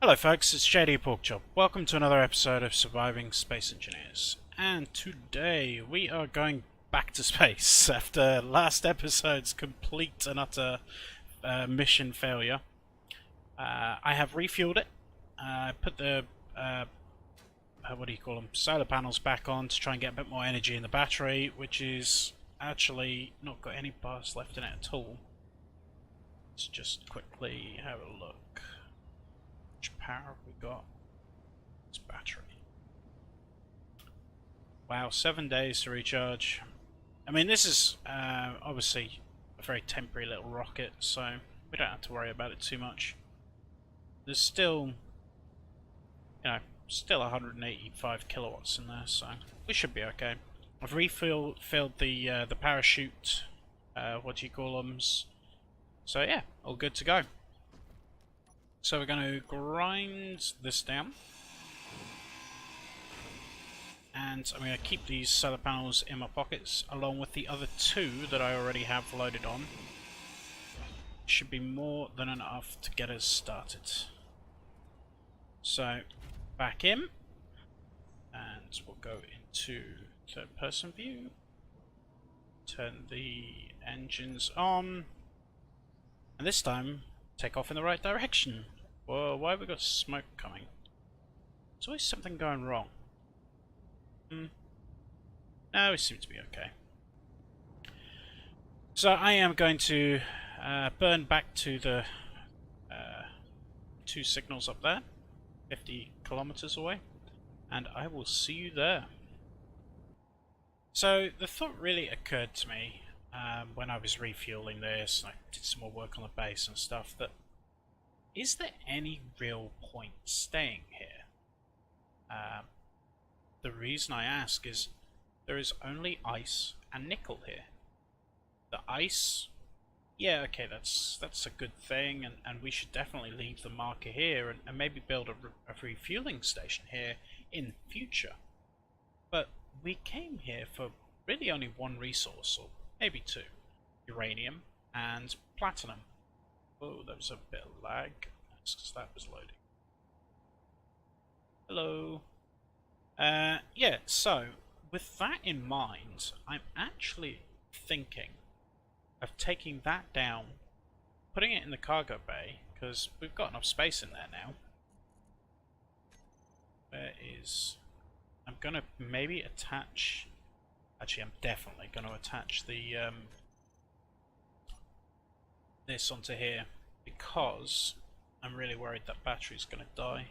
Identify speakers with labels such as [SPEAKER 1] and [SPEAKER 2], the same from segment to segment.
[SPEAKER 1] Hello folks, it's JDporkchop. Welcome to another episode of Surviving Space Engineers. And today we are going back to space after last episode's complete and utter mission failure. I have refueled it. I put the what do you call them? Solar panels back on to try and get a bit more energy in the battery, which is actually not got any bars left in it at all. Let's just quickly have a look. Power have we got? It's battery. Wow, 7 days to recharge. I mean, this is obviously a very temporary little rocket, so we don't have to worry about it too much. There's still, still 185 kilowatts in there, so we should be okay. I've refilled the parachute, what do you call them? So yeah, all good to go. So we're going to grind this down, and I'm going to keep these solar panels in my pockets along with the other two that I already have loaded on. Should be more than enough to get us started. So back in, and we'll go into third person view, turn the engines on, and this time take off in the right direction. Whoa, why have we got smoke coming? There's always something going wrong. No, we seem to be okay. So I am going to burn back to the two signals up there, 50 kilometers away, and I will see you there. So the thought really occurred to me when I was refueling this, and I did some more work on the base and stuff, that is there any real point staying here? The reason I ask is there is only ice and nickel here. The ice, yeah, okay, that's a good thing, and we should definitely leave the marker here and maybe build a refueling station here in the future. But we came here for really only one resource, or maybe two: uranium and platinum. Oh, there was a bit of lag. That's because that was loading. Hello. Yeah, so with that in mind, I'm actually thinking of taking that down, putting it in the cargo bay, because we've got enough space in there now. I'm gonna maybe attach. Actually, I'm definitely going to attach the this onto here, because I'm really worried that battery's going to die.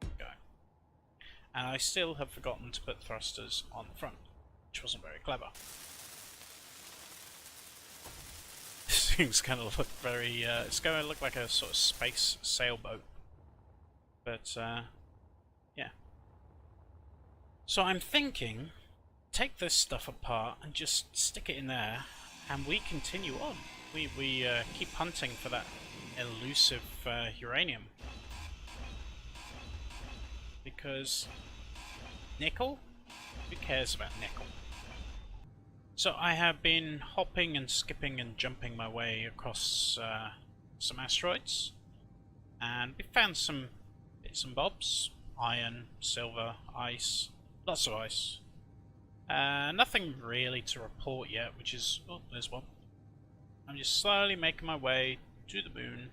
[SPEAKER 1] There we go. And I still have forgotten to put thrusters on the front, which wasn't very clever. This thing's going to look very... it's going to look like a sort of space sailboat. But, yeah. So I'm thinking, take this stuff apart and just stick it in there, and we continue on. We keep hunting for that elusive uranium. Because nickel? Who cares about nickel? So I have been hopping and skipping and jumping my way across some asteroids, and we found some bits and bobs: iron, silver, ice. Lots of ice. Nothing really to report yet, which is... oh, there's one. I'm just slowly making my way to the moon.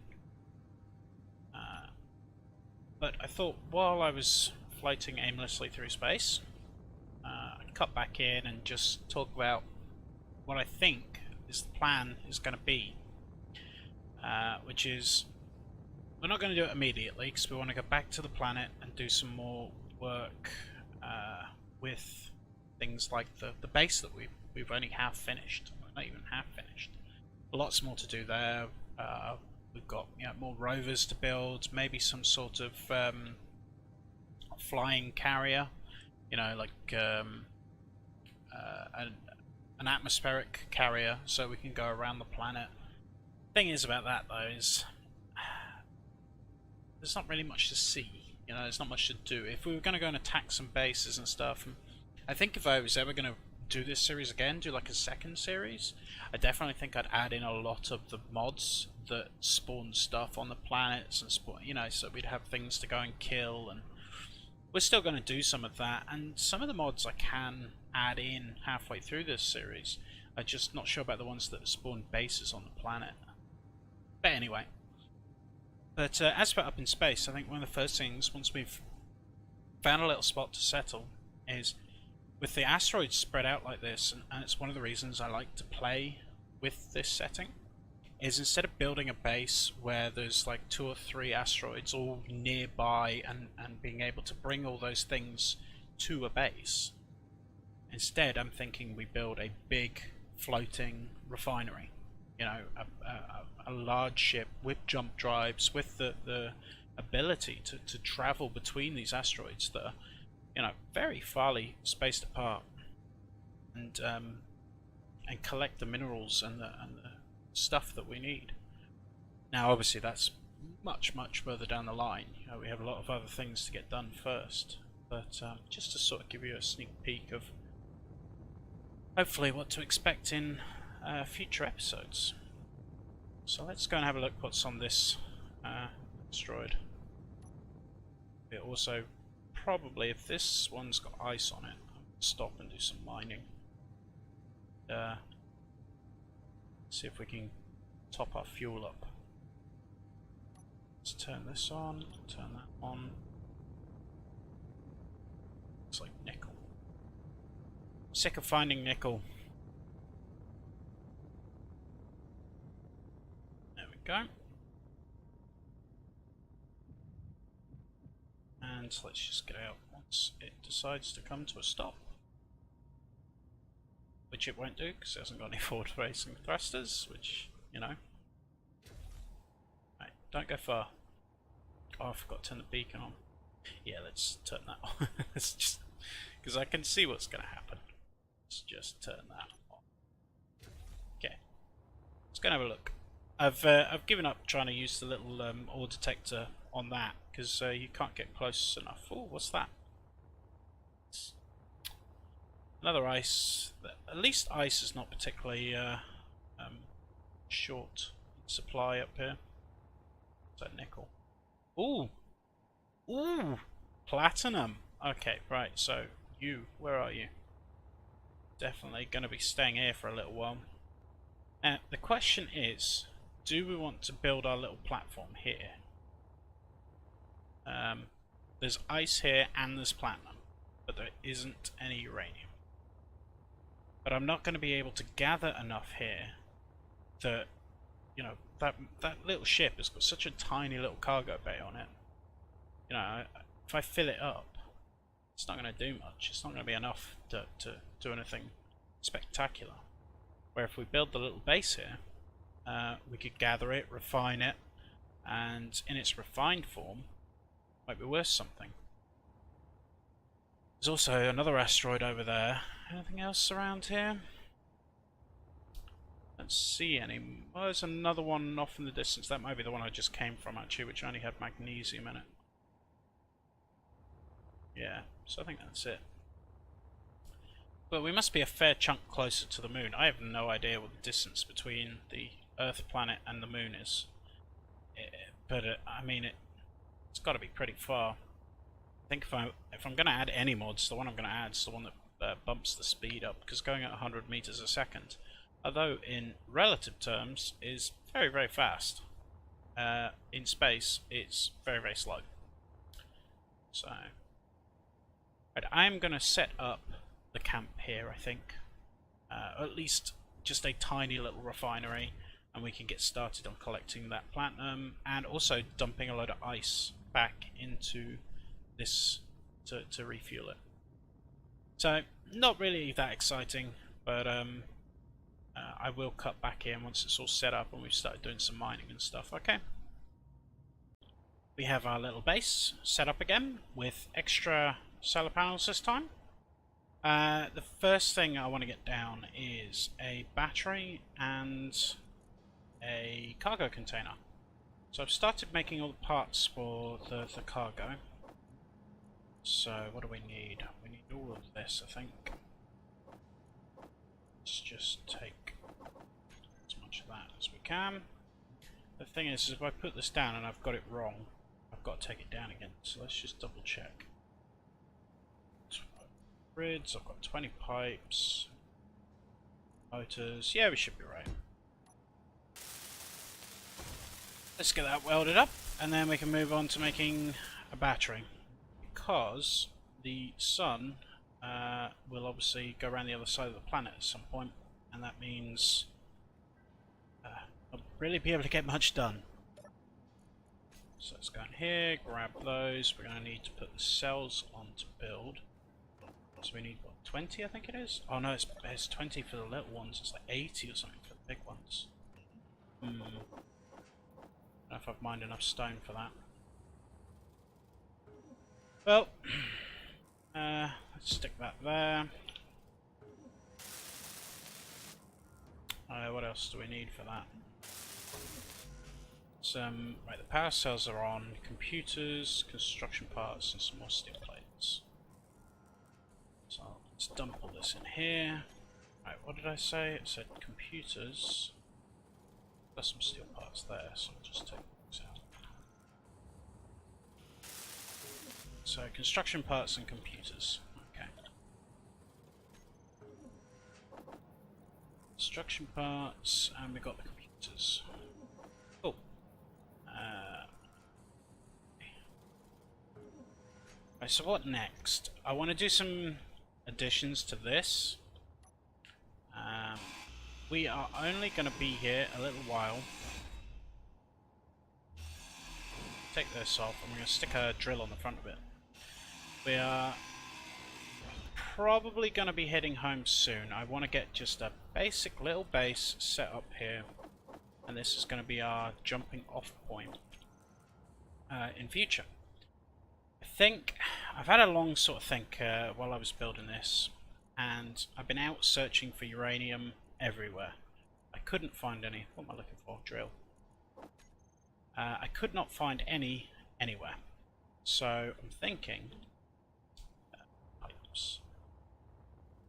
[SPEAKER 1] But I thought while I was floating aimlessly through space, I'd cut back in and just talk about what I think is the plan is going to be. Which is, we're not going to do it immediately, because we want to go back to the planet and do some more work with things like the base that we've only half finished, not even half finished. Lots more to do there. We've got more rovers to build, maybe some sort of flying carrier, like an atmospheric carrier, so we can go around the planet. Thing is about that though is there's not really much to see. There's not much to do. If we were going to go and attack some bases and stuff, I think if I was ever going to do this series again, do like a second series, I definitely think I'd add in a lot of the mods that spawn stuff on the planets and spawn, you know, so we'd have things to go and kill, and we're still going to do some of that, and some of the mods I can add in halfway through this series. I'm just not sure about the ones that spawn bases on the planet. But anyway. But as for up in space, I think one of the first things, once we've found a little spot to settle, is with the asteroids spread out like this, and it's one of the reasons I like to play with this setting, is instead of building a base where there's like 2 or 3 asteroids all nearby and being able to bring all those things to a base, instead I'm thinking we build a big floating refinery. You know, a large ship with jump drives, with the ability to travel between these asteroids that are, you know, very farly spaced apart, and collect the minerals and the stuff that we need. Now, obviously, that's much further down the line. You know, we have a lot of other things to get done first, but just to sort of give you a sneak peek of hopefully what to expect in future episodes. So let's go and have a look what's on this asteroid. It also probably, if this one's got ice on it, I'll stop and do some mining. See if we can top our fuel up. Let's turn this on, turn that on. Looks like nickel. Sick of finding nickel. There we go. And let's just get out once it decides to come to a stop. Which it won't do, because it hasn't got any forward-facing thrusters, which, you know. Right, don't go far. Oh, I forgot to turn the beacon on. Yeah, let's turn that on. Let's just, because I can see what's going to happen. Let's just turn that on. Okay, let's go and have a look. I've given up trying to use the little ore detector on that, because you can't get close enough. Oh, what's that? Another ice. At least ice is not particularly short supply up here. Is that nickel? Ooh! Ooh! Platinum! Okay, right, so you, where are you? Definitely going to be staying here for a little while. The question is, do we want to build our little platform here? There's ice here and there's platinum, but there isn't any uranium. But I'm not going to be able to gather enough here that, you know, that little ship has got such a tiny little cargo bay on it. You know, if I fill it up, it's not going to do much. It's not going to be enough to do anything spectacular. Where if we build the little base here, we could gather it, refine it, and in its refined form, might be worth something. There's also another asteroid over there. Anything else around here? Don't see any. Well, there's another one off in the distance. That might be the one I just came from, actually, which only had magnesium in it. Yeah, so I think that's it. But we must be a fair chunk closer to the moon. I have no idea what the distance between the Earth planet and the moon is. But I mean, it's got to be pretty far. I think if I'm going to add any mods, the one I'm going to add is the one that bumps the speed up, because going at 100 meters a second, although in relative terms is very fast, in space it's very slow. So right, I'm going to set up the camp here, I think, at least just a tiny little refinery, and we can get started on collecting that platinum and also dumping a load of ice back into this to refuel it. So, not really that exciting, but I will cut back in once it's all set up and we've started doing some mining and stuff, okay? We have our little base set up again with extra solar panels this time. The first thing I want to get down is a battery and a cargo container. So I've started making all the parts for the cargo. So what do we need? We need all of this, I think. let's just take as much of that as we can. The thing is if I put this down and I've got it wrong, I've got to take it down again. So let's just double check. Grids, I've got 20 pipes. Motors, yeah, we should be right. Let's get that welded up, and then we can move on to making a battery. Because the sun will obviously go around the other side of the planet at some point, and that means I'll really be able to get much done. So let's go in here, grab those. We're going to need to put the cells on to build. So we need, what, 20 I think it is? Oh no, it's 20 for the little ones. It's like 80 or something for the big ones. I don't know if I've mined enough stone for that. Well, let's stick that there. What else do we need for that? Right, the power cells are on, computers, construction parts, and some more steel plates. So let's dump all this in here. Right, what did I say? It said computers. There's some steel parts there, so I'll just take those out. So construction parts and computers. Okay. Construction parts, and we got the computers. Cool. Right, so what next? I want to do some additions to this. We are only going to be here a little while. Take this off, and we're going to stick a drill on the front of it. We are probably going to be heading home soon. I want to get just a basic little base set up here, and this is going to be our jumping off point in future. I think I've had a long sort of think while I was building this, and I've been out searching for uranium everywhere. I couldn't find any. What am I looking for? Drill. I could not find any anywhere. So I'm thinking pipes.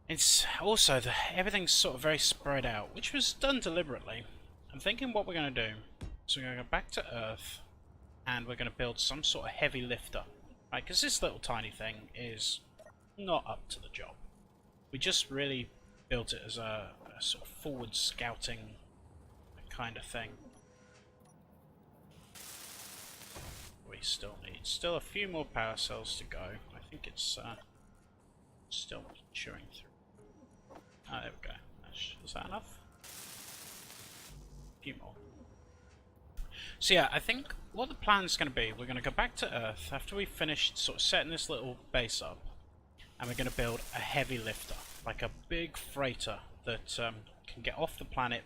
[SPEAKER 1] It's also everything's sort of very spread out, which was done deliberately. I'm thinking what we're going to do is we're going to go back to Earth, and we're going to build some sort of heavy lifter. Right, because this little tiny thing is not up to the job. We just really built it as a sort of forward scouting kind of thing. We still need a few more power cells to go. I think it's still chewing through. Ah, there we go. Is that enough? A few more. So yeah, I think what the plan's going to be, we're going to go back to Earth after we've finished sort of setting this little base up, and we're going to build a heavy lifter, like a big freighter that can get off the planet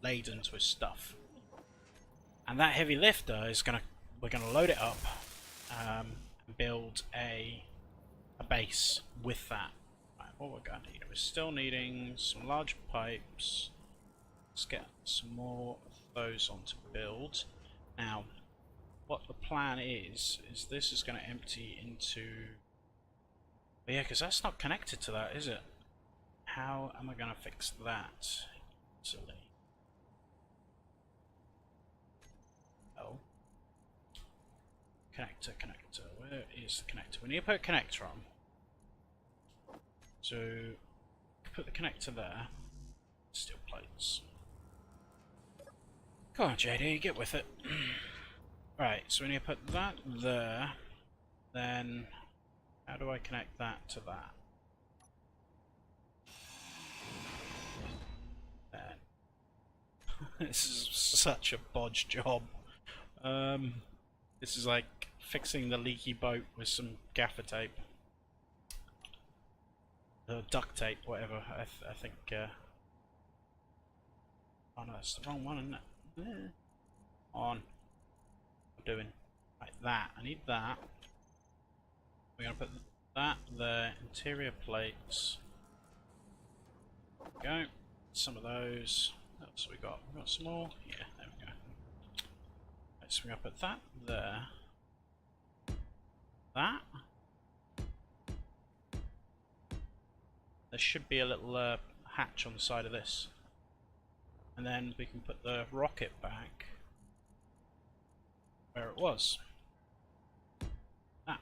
[SPEAKER 1] laden with stuff. And that heavy lifter is we're going to load it up and build a base with that. Right, what we're going to need, we're still needing some large pipes. Let's get some more of those on to build. Now, what the plan is this is going to empty into... But yeah, because that's not connected to that, is it? How am I going to fix that? Easily. Oh. Connector. Where is the connector? We need to put a connector on. So, put the connector there. Steel plates. Come on, JD, get with it. Right, so we need to put that there. Then, how do I connect that to that? There. This is such a bodge job. This is like fixing the leaky boat with some gaffer tape. Duct tape, whatever. I think... Oh no, that's the wrong one, isn't it? On. I'm doing like that. I need that. We're gonna put that there. Interior plates. There we go. Some of those. What else we got? We got some more. Yeah, there we go. Right, so we're gonna put that there. That. There should be a little hatch on the side of this. And then we can put the rocket back where it was. Ah.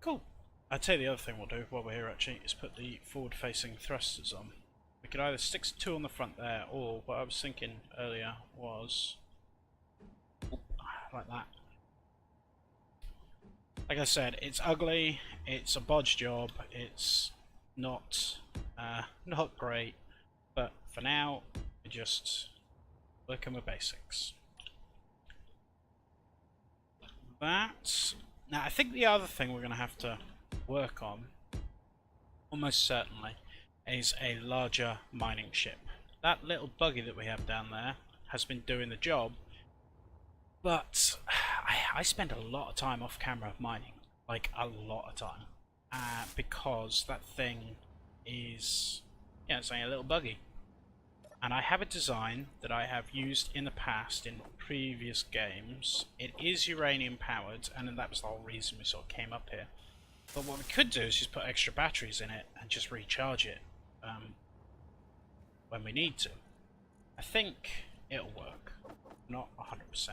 [SPEAKER 1] Cool. I'd say the other thing we'll do while we're here actually is put the forward-facing thrusters on. We could either stick 2 on the front there, or what I was thinking earlier was like that. Like I said, it's ugly, it's a bodge job, it's not not great, but for now we're just working with basics. That. Now I think the other thing we're going to have to work on, almost certainly, is a larger mining ship. That little buggy that we have down there has been doing the job, but I spend a lot of time off camera mining, like a lot of time, because that thing is, yeah, it's like a little buggy. And I have a design that I have used in the past in previous games. It is uranium powered, and that was the whole reason we sort of came up here. But what we could do is just put extra batteries in it and just recharge it when we need to. I think it'll work, not 100%.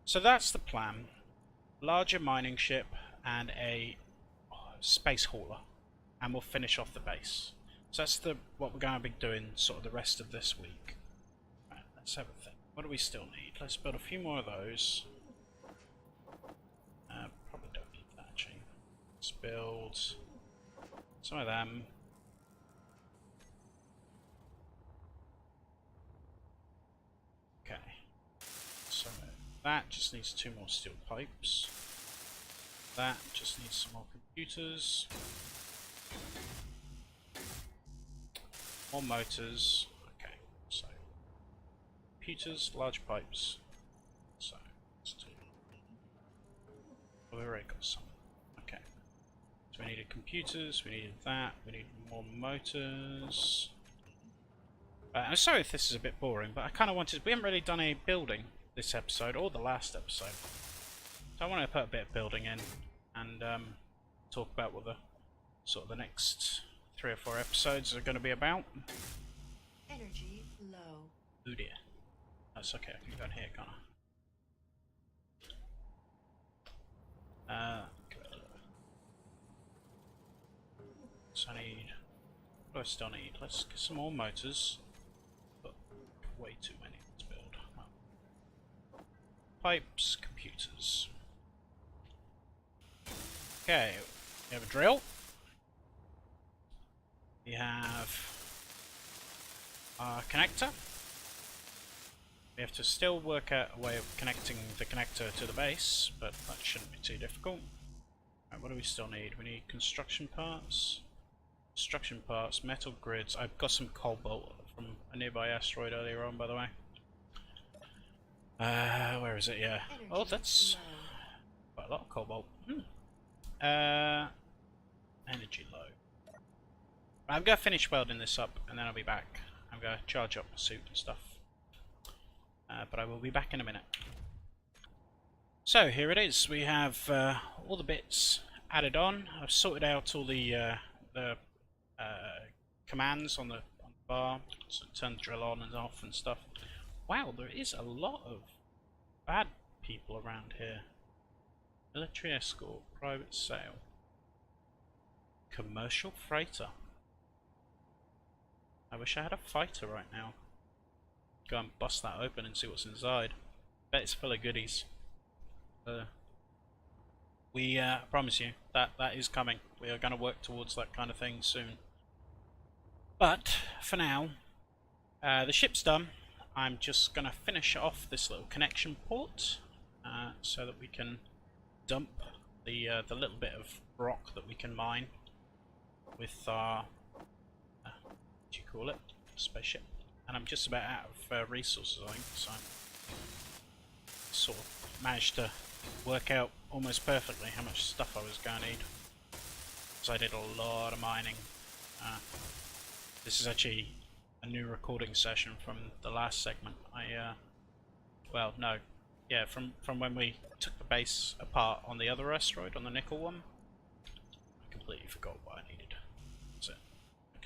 [SPEAKER 1] So that's the plan. Larger mining ship and a space hauler, and we'll finish off the base. So that's what we're going to be doing sort of the rest of this week. Right, let's have a think. What do we still need? Let's build a few more of those. Probably don't need that actually. Let's build some of them. Okay. So that just needs 2 more steel pipes. That just needs some more computers. More motors. Okay, so computers, large pipes. So let's do. Oh, we already got some. Okay. So we needed computers, we needed that, we need more motors. I'm sorry if this is a bit boring, but I kind of wanted. We haven't really done any building this episode or the last episode, so I want to put a bit of building in and talk about what the sort of the next 3 or 4 episodes are going to be about.
[SPEAKER 2] Energy low.
[SPEAKER 1] Oh dear. That's okay, I can go in here, can't I? So I need... what do I still need? Let's get some more motors. But way too many to build. Well, pipes, computers. Okay, we have a drill. We have our connector. We have to still work out a way of connecting the connector to the base, but that shouldn't be too difficult. Right, what do we still need? We need construction parts. Construction parts, metal grids. I've got some cobalt from a nearby asteroid earlier on, by the way. Where is it? Yeah. Oh, that's quite a lot of cobalt. Energy low. I'm going to finish welding this up and then I'll be back. I'm going to charge up my suit and stuff. But I will be back in a minute. So here it is. We have all the bits added on. I've sorted out all the commands on the bar. So turn the drill on and off and stuff. Wow, there is a lot of bad people around here. Military escort, private sale. Commercial freighter. I wish I had a fighter right now. Go and bust that open and see what's inside. Bet it's full of goodies. I promise you that is coming. We are going to work towards that kind of thing soon. But for now, the ship's done. I'm just going to finish off this little connection port so that we can dump the little bit of rock that we can mine with our what do you call it? Spaceship. And I'm just about out of resources, I think, so I sort of managed to work out almost perfectly how much stuff I was going to need. So I did a lot of mining. This is actually a new recording session from the last segment. Well, no. Yeah, from when we took the base apart on the other asteroid, on the nickel one. I completely forgot what I needed. That's it.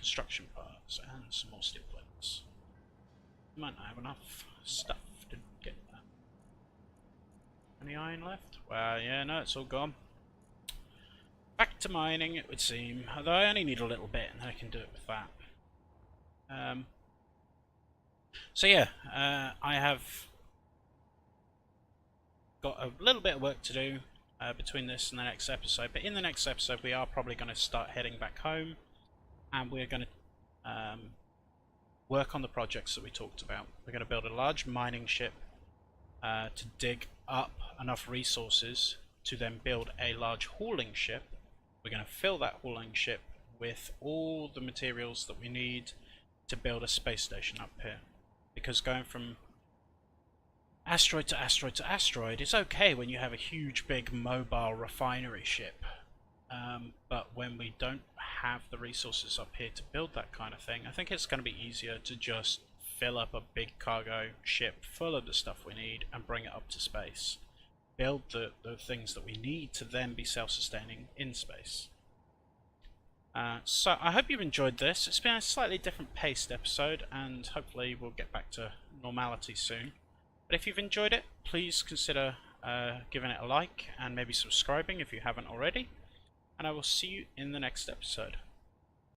[SPEAKER 1] construction parts, and some more steel plates. Might not have enough stuff to get that. Any iron left? Well, yeah, no, it's all gone. Back to mining, it would seem. Although I only need a little bit, and then I can do it with that. So yeah, I have got a little bit of work to do between this and the next episode. But in the next episode, we are probably going to start heading back home, and we're going to work on the projects that we talked about. We're going to build a large mining ship to dig up enough resources to then build a large hauling ship. We're going to fill that hauling ship with all the materials that we need to build a space station up here. Because going from asteroid to asteroid to asteroid is okay when you have a huge big mobile refinery ship. But when we don't have the resources up here to build that kind of thing, I think it's going to be easier to just fill up a big cargo ship full of the stuff we need and bring it up to space. Build the things that we need to then be self-sustaining in space. So I hope you've enjoyed this. It's been a slightly different paced episode, and hopefully we'll get back to normality soon. But if you've enjoyed it, please consider giving it a like and maybe subscribing if you haven't already. And I will see you in the next episode.